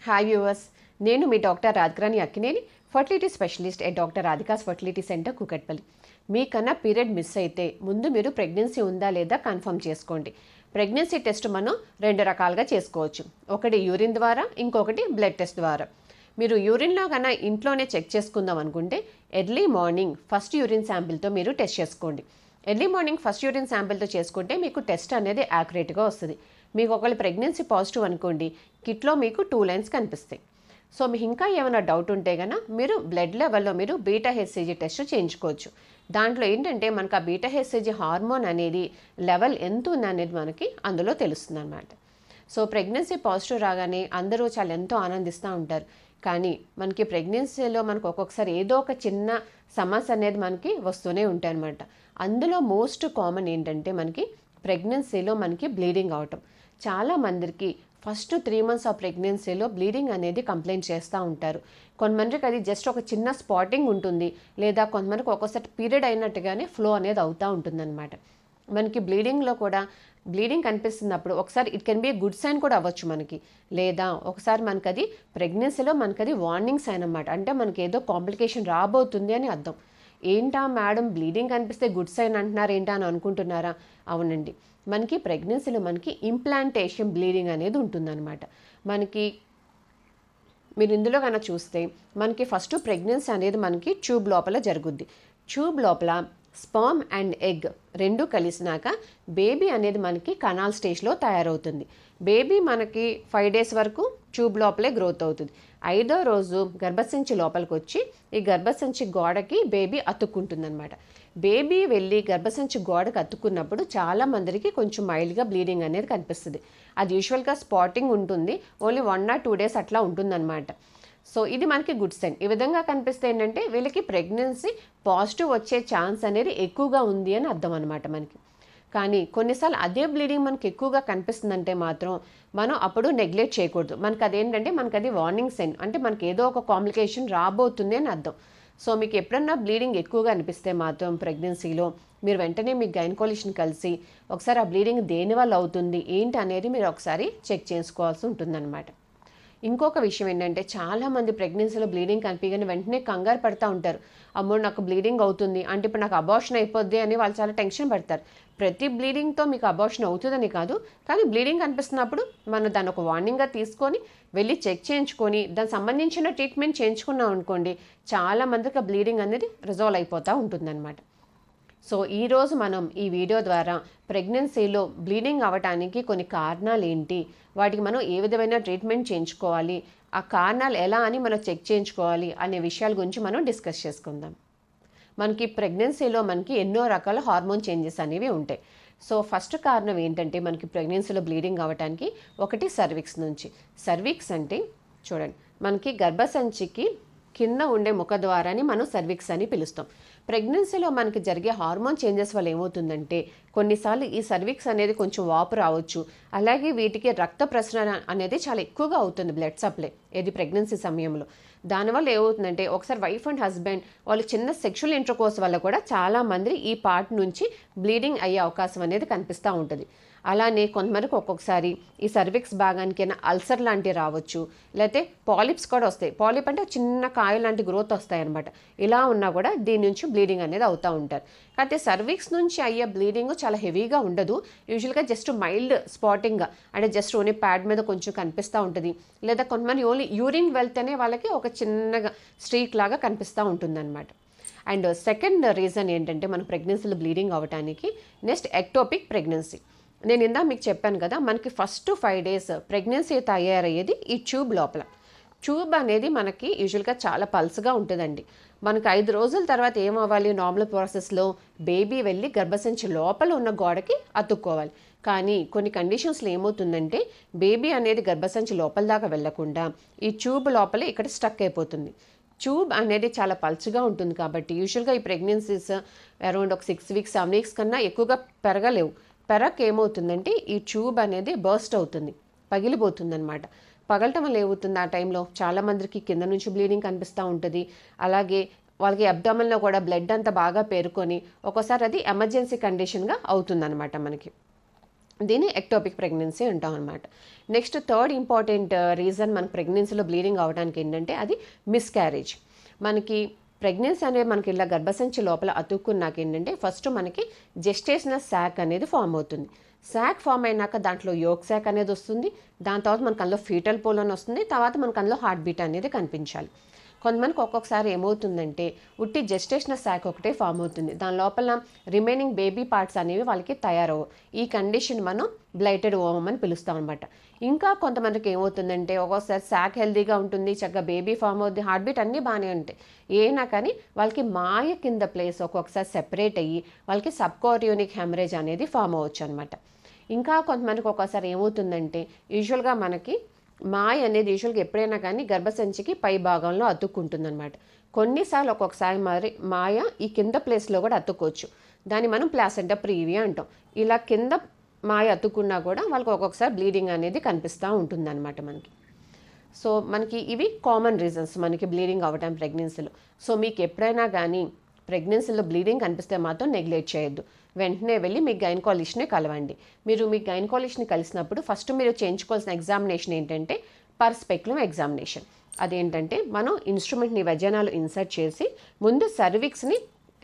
Hi viewers, నేను మీ doctor రాధికాని Akkineni, fertility specialist at doctor Radhika's fertility centre Kukatpally. మీకన్నా పీరియడ్ మిస్ అయితే ముందు మీరు ప్రెగ్నెన్సీ ఉందా లేదా కన్ఫర్మ్ చేసుకోండి. ప్రెగ్నెన్సీ టెస్ట్ మనం 2 రకాలుగా చేసుకోవచ్చు. ఒకటి యూరిన్ ద్వారా, ఇంకొకటి బ్లడ్ టెస్ట్ ద్వారా. మీరు యూరిన్లో కన్నా ఇంట్లోనే చెక్ చేసుకుందాం అనుకుంటే ఎర్లీ మార్నింగ్ ఫస్ట్ యూరిన్ శాంపిల్తో మీరు టెస్ట్ చేసుకోండి. ఎర్లీ మార్నింగ్ ఫస్ట్ యూరిన్ శాంపిల్తో చేసుకుంటే మీకు టెస్ట్ అనేది యాక్యురేట్గా వస్తుంది. మీకు ఒకవేళ ప్రెగ్నెన్సీ పాజిటివ్ అనుకోండి, కిట్లో మీకు 2 లైన్స్ కనిపిస్తాయి. సో మీకు ఇంకా ఏమైనా డౌట్ ఉంటే కనుక మీరు బ్లడ్ లెవెల్లో మీరు బీటా హెచ్సిజీ టెస్ట్ చేయించుకోవచ్చు. దాంట్లో ఏంటంటే మనకు ఆ బీటా హెచ్సిజీ హార్మోన్ అనేది లెవెల్ ఎంత ఉంది అనేది మనకి అందులో తెలుస్తుంది అన్నమాట. సో ప్రెగ్నెన్సీ పాజిటివ్ రాగానే అందరూ చాలా ఎంతో ఆనందిస్తూ ఉంటారు. కానీ మనకి ప్రెగ్నెన్సీలో మనకు ఒక్కొక్కసారి ఏదో ఒక చిన్న సమస్య అనేది మనకి వస్తూనే ఉంటాయి అన్నమాట. అందులో మోస్ట్ కామన్ ఏంటంటే మనకి ప్రెగ్నెన్సీలో మనకి బ్లీడింగ్ అవటం. చాలా మందికి ఫస్ట్ 3 months ఆఫ్ ప్రెగ్నెన్సీలో బ్లీడింగ్ అనేది కంప్లైంట్ చేస్తూ ఉంటారు. కొంతమందికి అది జస్ట్ ఒక చిన్న స్పాటింగ్ ఉంటుంది, లేదా కొంతమందికి ఒక్కోసారి పీరియడ్ అయినట్టుగానే ఫ్లో అనేది అవుతూ ఉంటుందన్నమాట. మనకి బ్లీడింగ్లో కూడా బ్లీడింగ్ కనిపిస్తున్నప్పుడు ఒకసారి it can be good sign కూడా అవ్వచ్చు మనకి, లేదా ఒకసారి మనకు అది ప్రెగ్నెన్సీలో మనకు అది వార్నింగ్ సైన్ అన్నమాట. అంటే మనకి ఏదో కాంప్లికేషన్ రాబోతుంది అని అర్థం. ఏంటా మేడం బ్లీడింగ్ కనిపిస్తే గుడ్ సైన్ అంటున్నారు ఏంటా అని అనుకుంటున్నారా? అవునండి, మనకి ప్రెగ్నెన్సీలో మనకి ఇంప్లాంటేషన్ బ్లీడింగ్ అనేది ఉంటుందన్నమాట. మనకి మీరు ఇందులో కన్నా చూస్తే మనకి ఫస్ట్ ప్రెగ్నెన్సీ అనేది మనకి ట్యూబ్ లోపల జరుగుద్ది. ట్యూబ్ లోపల స్పర్మ్ అండ్ ఎగ్ రెండు కలిసినాక బేబీ అనేది మనకి కనాల్ స్టేజ్లో తయారవుతుంది. బేబీ మనకి 5 days వరకు ట్యూబ్ లోపలే గ్రోత్ అవుతుంది. 5వ రోజు గర్భసంచి లోపలికి వచ్చి ఈ గర్భసంచి గోడకి బేబీ అతుక్కుంటుంది అనమాట. బేబీ వెళ్ళి గర్భసంచి గోడకు అతుక్కున్నప్పుడు చాలా మందికి కొంచెం మైల్డ్గా బ్లీడింగ్ అనేది కనిపిస్తుంది. అది యూజువల్గా స్పాటింగ్ ఉంటుంది, ఓన్లీ 1 or 2 days అట్లా ఉంటుందన్నమాట. సో ఇది మనకి గుడ్ సైన్. ఈ విధంగా కనిపిస్తే ఏంటంటే వీళ్ళకి ప్రెగ్నెన్సీ పాజిటివ్ వచ్చే ఛాన్స్ అనేది ఎక్కువగా ఉంది అని అర్థం అనమాట మనకి. కానీ కొన్నిసార్లు అదే బ్లీడింగ్ మనకి ఎక్కువగా కనిపిస్తుందంటే మాత్రం మనం అప్పుడు నెగ్లెక్ట్ చేయకూడదు. మనకు అదేంటంటే మనకు అది వార్నింగ్ సైన్, అంటే మనకి ఏదో ఒక కాంప్లికేషన్ రాబోతుంది అని అర్థం. సో మీకు ఎప్పుడన్నా బ్లీడింగ్ ఎక్కువగా అనిపిస్తే మాత్రం ప్రెగ్నెన్సీలో మీరు వెంటనే మీ గైనకాలజిస్ట్ని కలిసి ఒకసారి ఆ బ్లీడింగ్ దేనివల్ల అవుతుంది ఏంటి అనేది మీరు ఒకసారి చెక్ చేసుకోవాల్సి ఉంటుందన్నమాట. ఇంకొక విషయం ఏంటంటే చాలామంది ప్రెగ్నెన్సీలో బ్లీడింగ్ కనిపించగానే వెంటనే కంగారు పడుతూ ఉంటారు. అమ్మో నాకు బ్లీడింగ్ అవుతుంది అంటే ఇప్పుడు నాకు అబార్షన్ అయిపోద్ది అని వాళ్ళు చాలా టెన్షన్ పడతారు. ప్రతి బ్లీడింగ్తో మీకు అబార్షన్ అవుతుందని కాదు, కానీ బ్లీడింగ్ కనిపిస్తున్నప్పుడు మనం దాన్ని ఒక వార్నింగ్గా తీసుకొని వెళ్ళి చెక్ చేయించుకొని దానికి సంబంధించిన ట్రీట్మెంట్ చేయించుకున్నాం అనుకోండి, చాలామందికి ఆ బ్లీడింగ్ అనేది రిజాల్వ్ అయిపోతూ ఉంటుందన్నమాట. సో ఈరోజు మనం ఈ వీడియో ద్వారా ప్రెగ్నెన్సీలో బ్లీడింగ్ అవ్వటానికి కొన్ని కారణాలు ఏంటి, వాటికి మనం ఏ విధమైన ట్రీట్మెంట్ చేయించుకోవాలి, ఆ కారణాలు ఎలా అని మనం చెక్ చేయించుకోవాలి అనే విషయాల గురించి మనం డిస్కస్ చేసుకుందాం. మనకి ప్రెగ్నెన్సీలో మనకి ఎన్నో రకాల హార్మోన్ చేంజెస్ అనేవి ఉంటాయి. సో ఫస్ట్ కారణం ఏంటంటే మనకి ప్రెగ్నెన్సీలో బ్లీడింగ్ అవ్వటానికి ఒకటి సర్విక్స్ నుంచి. సర్విక్స్ అంటే చూడండి, మనకి గర్భసంచికి కింద ఉండే ముఖద్వారాన్ని మనం సర్విక్స్ అని పిలుస్తాం. ప్రెగ్నెన్సీలో మనకి జరిగే హార్మోన్ చేంజెస్ వల్ల ఏమవుతుందంటే కొన్నిసార్లు ఈ సర్విక్స్ అనేది కొంచెం వాపు రావచ్చు. అలాగే వీటికి రక్త ప్రసరణ అనేది చాలా ఎక్కువగా అవుతుంది, బ్లడ్ సప్లై ఇది ప్రెగ్నెన్సీ సమయంలో. దానివల్ల ఏమవుతుందంటే ఒకసారి వైఫ్ అండ్ హస్బెండ్ వాళ్ళు చిన్న సెక్షువల్ ఇంటర్కోర్స్ వల్ల కూడా చాలామంది ఈ పార్ట్ నుంచి బ్లీడింగ్ అయ్యే అవకాశం అనేది కనిపిస్తూ ఉంటుంది. అలానే కొంతమందికి ఒక్కొక్కసారి ఈ సర్విక్స్ భాగానికైనా అల్సర్ లాంటివి రావచ్చు, లేకపోతే పాలిప్స్ కూడా వస్తాయి. పాలిప్ అంటే చిన్న కాయ లాంటి గ్రోత్ వస్తాయి అనమాట. ఇలా ఉన్నా కూడా దీని నుంచి బ్లీడింగ్ అనేది అవుతూ ఉంటారు. అయితే సర్విక్స్ నుంచి అయ్యే బ్లీడింగ్ చాలా హెవీగా ఉండదు, యూజువల్గా జస్ట్ మైల్డ్ స్పాటింగ్గా, అంటే జస్ట్ ఓన్లీ ప్యాడ్ మీద కొంచెం కనిపిస్తూ ఉంటుంది, లేదా కొంతమంది ఓన్లీ యూరిన్ వెళ్తేనే వాళ్ళకి ఒక చిన్నగా స్ట్రీక్ లాగా కనిపిస్తూ ఉంటుందన్నమాట. అండ్ సెకండ్ రీజన్ ఏంటంటే మన ప్రెగ్నెన్సీలో బ్లీడింగ్ అవ్వడానికి నెక్స్ట్ ఎక్టోపిక్ ప్రెగ్నెన్సీ. నేను ఇందా మీకు చెప్పాను కదా, మనకి ఫస్ట్ 5 days ప్రెగ్నెన్సీ తయారయ్యేది ఈ ట్యూబ్ లోపల. ట్యూబ్ అనేది మనకి యూజువల్గా చాలా పల్స్గా ఉంటుందండి. మనకి 5 రోజుల తర్వాత ఏమవ్వాలి, నార్మల్ ప్రాసెస్లో బేబీ వెళ్ళి గర్భసంచి లోపల ఉన్న గోడకి అతుక్కోవాలి. కానీ కొన్ని కండిషన్స్లో ఏమవుతుందంటే బేబీ అనేది గర్భసంచి లోపల దాకా వెళ్లకుండా ఈ ట్యూబ్ లోపలే ఇక్కడ స్టక్ అయిపోతుంది. ట్యూబ్ అనేది చాలా పల్చగా ఉంటుంది కాబట్టి యూజువల్గా ఈ ప్రెగ్నెన్సీస్ అరౌండ్ ఒక 6 weeks 7 weeks కన్నా ఎక్కువగా పెరగలేవు. పెరక్ ఏమవుతుందంటే ఈ ట్యూబ్ అనేది బర్స్ట్ అవుతుంది, పగిలిపోతుంది అనమాట. పగలటం వల్ల ఏమవుతుంది, ఆ టైంలో చాలామందికి కింద నుంచి బ్లీడింగ్ కనిపిస్తూ ఉంటుంది. అలాగే వాళ్ళకి అబ్డామిన్లో కూడా బ్లడ్ అంతా బాగా పేరుకొని ఒక్కోసారి అది ఎమర్జెన్సీ కండిషన్గా అవుతుందన్నమాట మనకి. దీన్ని ఎక్టోపిక్ ప్రెగ్నెన్సీ అంటాం అనమాట. నెక్స్ట్ థర్డ్ ఇంపార్టెంట్ రీజన్ మన ప్రెగ్నెన్సీలో బ్లీడింగ్ అవ్వడానికి ఏంటంటే అది మిస్క్యారేజ్. మనకి ప్రెగ్నెన్సీ అనేది మనకి ఇలా గర్భసంచి లోపల అతుక్కున్నాక ఏంటంటే ఫస్ట్ మనకి జెస్టేషనల్ శాక్ అనేది ఫామ్ అవుతుంది. శాక్ ఫామ్ అయినాక దాంట్లో యోక్ శాక్ అనేది వస్తుంది. దాని తర్వాత మనకు అందులో ఫీటల్ పోల్ అని వస్తుంది. తర్వాత మనకు అందులో హార్ట్ బీట్ అనేది కనిపించాలి. కొంతమందికి ఒక్కొక్కసారి ఏమవుతుందంటే ఉట్టి జెస్టేషనల్ శాక్ ఒకటే ఫామ్ అవుతుంది. దాని లోపల రిమైనింగ్ బేబీ పార్ట్స్ అనేవి వాళ్ళకి తయారవు. ఈ కండిషన్ మనం బ్లైటెడ్ ఓవమ్ అని పిలుస్తాం అనమాట. ఇంకా కొంతమందికి ఏమవుతుందంటే ఒక్కోసారి శాక్ హెల్దీగా ఉంటుంది, చక్కగా బేబీ ఫామ్ అవుతుంది, హార్ట్ బీట్ అన్నీ బాగానే ఉంటాయి. ఏనా కానీ వాళ్ళకి మాయ కింద ప్లేస్ ఒక్కొక్కసారి సెపరేట్ అయ్యి వాళ్ళకి సబ్కోరియోనిక్ హెమరేజ్ అనేది ఫామ్ అవ్వచ్చు అనమాట. ఇంకా కొంతమందికి ఒక్కోసారి ఏమవుతుందంటే యూజువల్గా మనకి మాయ అనేది యూజువల్గా ఎప్పుడైనా కానీ గర్భసంచికి పై భాగంలో అతుక్కుంటుందన్నమాట. కొన్నిసార్లు ఒక్కొక్కసారి మరి మాయ ఈ కింద ప్లేస్లో కూడా అతుక్కోవచ్చు. దాన్ని మనం ప్లాసెంటా ప్రీవియా అంటాం. ఇలా కింద మాయ అతుక్కున్నా కూడా వాళ్ళకి ఒక్కొక్కసారి బ్లీడింగ్ అనేది కనిపిస్తూ ఉంటుందన్నమాట మనకి. సో మనకి ఇవి కామన్ రీజన్స్ మనకి బ్లీడింగ్ అవ్వడం ప్రెగ్నెన్సీలో. సో మీకు ఎప్పుడైనా కానీ ప్రెగ్నెన్సీలో బ్లీడింగ్ కనిపిస్తే మాత్రం నెగ్లెక్ట్ చేయొద్దు. వెంటనే వెళ్ళి మీ గైనకాలజిస్ట్ని కలవండి. మీరు మీ గైనకాలజిస్ట్ని కలిసినప్పుడు ఫస్ట్ మీరు చేయించుకోవాల్సిన ఎగ్జామినేషన్ ఏంటంటే పర్స్పెక్యులమ్ ఎగ్జామినేషన్. అదేంటంటే మనం ఇన్స్ట్రుమెంట్ని వెజైనాలో ఇన్సర్ట్ చేసి ముందు సర్విక్స్ని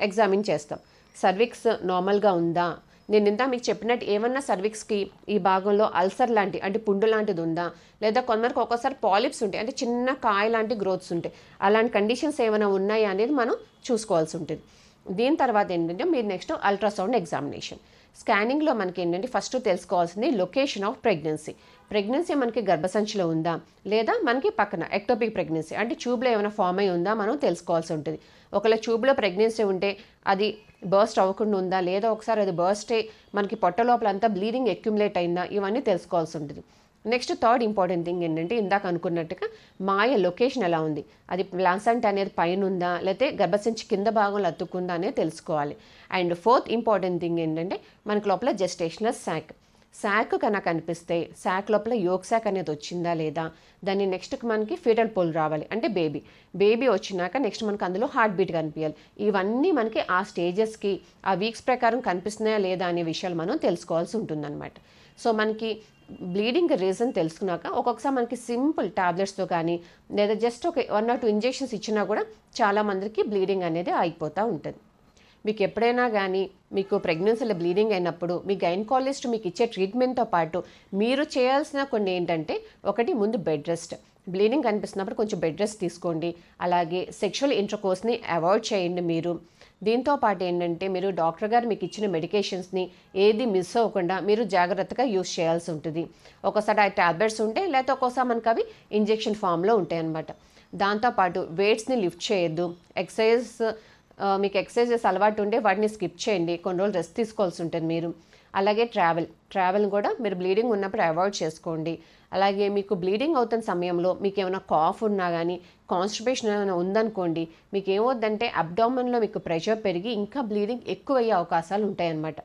ఎగ్జామిన్ చేస్తాం. సర్విక్స్ నార్మల్గా ఉందా, నేను ఇంత మీకు చెప్పినట్టు ఏమన్నా సర్విక్స్కి ఈ భాగంలో అల్సర్ లాంటి అంటే పుండు లాంటిది ఉందా, లేదా కొందరికి ఒక్కోసారి పాలిప్స్ ఉంటాయి అంటే చిన్న కాయ లాంటి గ్రోత్స్ ఉంటాయి. అలాంటి కండిషన్స్ ఏమైనా ఉన్నాయా అనేది మనం చూసుకోవాల్సి ఉంటుంది. దీని తర్వాత ఏంటంటే మీరు నెక్స్ట్ అల్ట్రాసౌండ్ ఎగ్జామినేషన్. స్కానింగ్లో మనకి ఏంటంటే ఫస్ట్ తెలుసుకోవాల్సింది లొకేషన్ ఆఫ్ ప్రెగ్నెన్సీ. ప్రెగ్నెన్సీ మనకి గర్భసంచిలో ఉందా లేదా మనకి పక్కన ఎక్టోపిక్ ప్రెగ్నెన్సీ అంటే ట్యూబ్లో ఏమైనా ఫామ్ అయి ఉందా మనం తెలుసుకోవాల్సి ఉంటుంది. ఒకవేళ ట్యూబ్లో ప్రెగ్నెన్సీ ఉంటే అది బర్స్ట్ అవ్వకుండా ఉందా లేదా ఒకసారి అది బర్స్ట్ అయ్యి మనకి పొట్ట లోపల అంతా బ్లీడింగ్ అక్యుములేట్ అయిందా ఇవన్నీ తెలుసుకోవాల్సి ఉంటుంది. నెక్స్ట్ థర్డ్ ఇంపార్టెంట్ థింగ్ ఏంటంటే ఇందాక అనుకున్నట్టుగా మాయ లొకేషన్ ఎలా ఉంది, అది ప్లాసెంటా అనేది పైన ఉందా లేకపోతే గర్భసంచి కింద భాగంలో అతుక్కుందా అనేది తెలుసుకోవాలి. అండ్ ఫోర్త్ ఇంపార్టెంట్ థింగ్ ఏంటంటే మనకి లోపల జెస్టేషనల్ శాక్ కనుక కనిపిస్తే శాక్ లోపల యోక్ శాక్ అనేది వచ్చిందా లేదా, దాన్ని నెక్స్ట్ మనకి ఫీటల్ పోల్ రావాలి అంటే బేబీ వచ్చినాక నెక్స్ట్ మనకి అందులో హార్ట్ బీట్ కనిపించాలి. ఇవన్నీ మనకి ఆ స్టేజెస్కి ఆ వీక్స్ ప్రకారం కనిపిస్తున్నాయా లేదా అనే విషయాలు మనం తెలుసుకోవాల్సి ఉంటుందన్నమాట. సో మనకి బ్లీడింగ్ రీజన్ తెలుసుకున్నాక ఒక్కొక్కసారి మనకి సింపుల్ టాబ్లెట్స్తో కానీ లేదా జస్ట్ ఒక 1 or 2 ఇంజెక్షన్స్ ఇచ్చినా కూడా చాలామందికి బ్లీడింగ్ అనేది ఆగిపోతూ ఉంటుంది. మీకు ఎప్పుడైనా కానీ మీకు ప్రెగ్నెన్సీలో బ్లీడింగ్ అయినప్పుడు మీ గైనకాలజిస్ట్ మీకు ఇచ్చే ట్రీట్మెంట్తో పాటు మీరు చేయాల్సిన కొన్ని ఏంటంటే ఒకటి ముందు బెడ్ రెస్ట్. బ్లీడింగ్ కనిపిస్తున్నప్పుడు కొంచెం బెడ్ రెస్ట్ తీసుకోండి. అలాగే సెక్షువల్ ఇంటర్కోర్స్ని అవాయిడ్ చేయండి మీరు. దీంతో పాటు ఏంటంటే మీరు డాక్టర్ గారు మీకు ఇచ్చిన మెడికేషన్స్ని ఏది మిస్ అవ్వకుండా మీరు జాగ్రత్తగా యూస్ చేయాల్సి ఉంటుంది. ఒకసారి ఆ టాబ్లెట్స్ ఉంటే లేకపోతే ఒక్కోసారి మనకు అవి ఇంజెక్షన్ ఫామ్లో ఉంటాయి అన్నమాట. దాంతోపాటు వెయిట్స్ని లిఫ్ట్ చేయొద్దు. మీకు ఎక్సర్సైజెస్ అలవాటు ఉంటే వాటిని స్కిప్ చేయండి. కొన్ని రోజులు రెస్ట్ తీసుకోవాల్సి ఉంటుంది మీరు. అలాగే ట్రావెల్ కూడా మీరు బ్లీడింగ్ ఉన్నప్పుడు అవాయిడ్ చేసుకోండి. అలాగే మీకు బ్లీడింగ్ అవుతున్న సమయంలో మీకు ఏమైనా కాఫ్ ఉన్నా కానీ కాన్స్టిపేషన్ ఏమైనా ఉందనుకోండి, మీకు ఏమవుద్దంటే అబ్డామిన్లో మీకు ప్రెషర్ పెరిగి ఇంకా బ్లీడింగ్ ఎక్కువయ్యే అవకాశాలు ఉంటాయన్నమాట.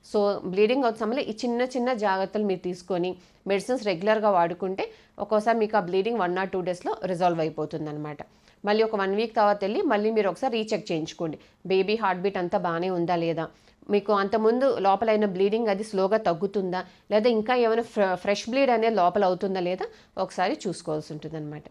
సో బ్లీడింగ్ అవుతున్న సమయంలో ఈ చిన్న జాగ్రత్తలు మీరు తీసుకొని మెడిసిన్స్ రెగ్యులర్గా వాడుకుంటే ఒక్కోసారి మీకు ఆ బ్లీడింగ్ 1 or 2 డేస్లో రిజాల్వ్ అయిపోతుంది అనమాట. మళ్ళీ ఒక 1 week తర్వాత వెళ్ళి మళ్ళీ మీరు ఒకసారి రీచెక్ చేయించుకోండి. బేబీ హార్ట్ బీట్ అంతా బాగానే ఉందా లేదా, మీకు అంతకుముందు లోపలైన బ్లీడింగ్ అది స్లోగా తగ్గుతుందా లేదా ఇంకా ఏమైనా ఫ్రెష్ బ్లీడ్ అనేది లోపల అవుతుందా లేదా ఒకసారి చూసుకోవాల్సి ఉంటుంది అనమాట.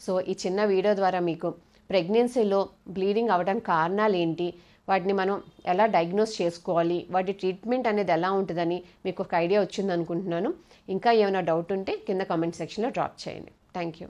సో ఈ చిన్న వీడియో ద్వారా మీకు ప్రెగ్నెన్సీలో బ్లీడింగ్ అవ్వడానికి కారణాలు ఏంటి, వాటిని మనం ఎలా డయాగ్నోస్ చేసుకోవాలి, వాటి ట్రీట్మెంట్ అనేది ఎలా ఉంటుందని మీకు ఒక ఐడియా వచ్చింది అనుకుంటున్నాను. ఇంకా ఏమైనా డౌట్ ఉంటే కింద కామెంట్ సెక్షన్లో డ్రాప్ చేయండి. Thank you.